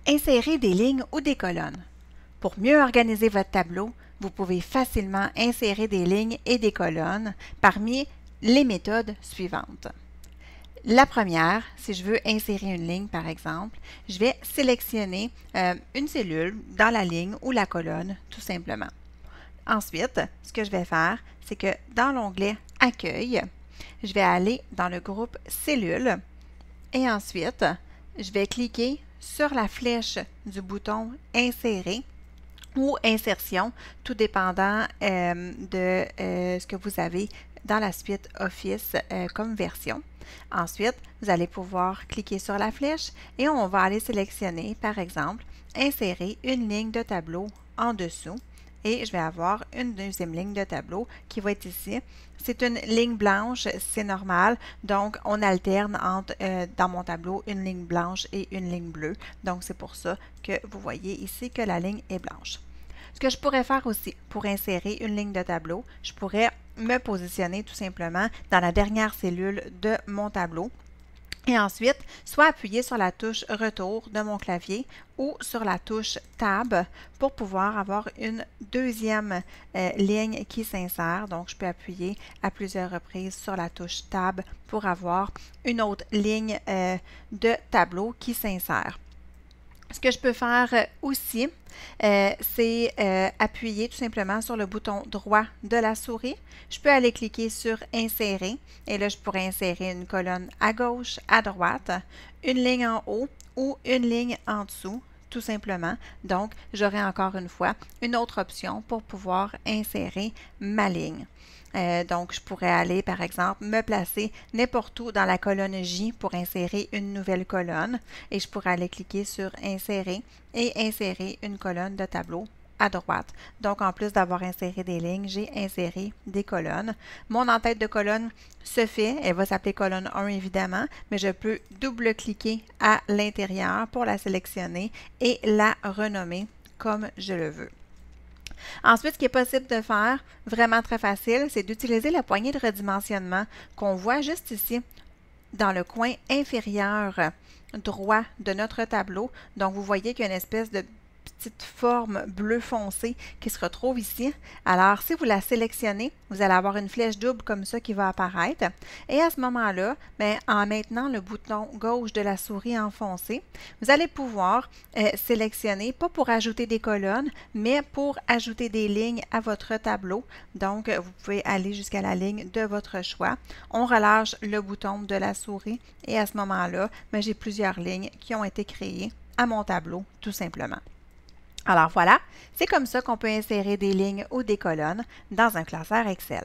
Insérer des lignes ou des colonnes. Pour mieux organiser votre tableau, vous pouvez facilement insérer des lignes et des colonnes parmi les méthodes suivantes. La première, si je veux insérer une ligne par exemple, je vais sélectionner une cellule dans la ligne ou la colonne tout simplement. Ensuite, ce que je vais faire, c'est que dans l'onglet Accueil, je vais aller dans le groupe Cellules et ensuite, je vais cliquer sur la flèche du bouton Insérer ou Insertion, tout dépendant de ce que vous avez dans la suite Office comme version. Ensuite, vous allez pouvoir cliquer sur la flèche et on va aller sélectionner, par exemple, Insérer une ligne de tableau en dessous. Et je vais avoir une deuxième ligne de tableau qui va être ici. C'est une ligne blanche, c'est normal. Donc, on alterne entre, dans mon tableau, une ligne blanche et une ligne bleue. Donc, c'est pour ça que vous voyez ici que la ligne est blanche. Ce que je pourrais faire aussi pour insérer une ligne de tableau, je pourrais me positionner tout simplement dans la dernière cellule de mon tableau. Et ensuite, soit appuyer sur la touche Retour de mon clavier ou sur la touche Tab pour pouvoir avoir une deuxième ligne qui s'insère. Donc, je peux appuyer à plusieurs reprises sur la touche Tab pour avoir une autre ligne de tableau qui s'insère. Ce que je peux faire aussi, c'est appuyer tout simplement sur le bouton droit de la souris. Je peux aller cliquer sur Insérer et là, je pourrais insérer une colonne à gauche, à droite, une ligne en haut ou une ligne en dessous, tout simplement. Donc, j'aurai encore une fois une autre option pour pouvoir insérer ma ligne. Donc, je pourrais aller, par exemple, me placer n'importe où dans la colonne J pour insérer une nouvelle colonne et je pourrais aller cliquer sur Insérer et insérer une colonne de tableau à droite. Donc, en plus d'avoir inséré des lignes, j'ai inséré des colonnes. Mon en-tête de colonne se fait, elle va s'appeler colonne 1 évidemment, mais je peux double-cliquer à l'intérieur pour la sélectionner et la renommer comme je le veux. Ensuite, ce qui est possible de faire, vraiment très facile, c'est d'utiliser la poignée de redimensionnement qu'on voit juste ici dans le coin inférieur droit de notre tableau. Donc, vous voyez qu'il y a une espèce de petite forme bleu foncé qui se retrouve ici. Alors, si vous la sélectionnez, vous allez avoir une flèche double comme ça qui va apparaître. Et à ce moment-là, en maintenant le bouton gauche de la souris enfoncé, vous allez pouvoir sélectionner, pas pour ajouter des colonnes, mais pour ajouter des lignes à votre tableau. Donc, vous pouvez aller jusqu'à la ligne de votre choix. On relâche le bouton de la souris et à ce moment-là, j'ai plusieurs lignes qui ont été créées à mon tableau, tout simplement. Alors voilà, c'est comme ça qu'on peut insérer des lignes ou des colonnes dans un classeur Excel.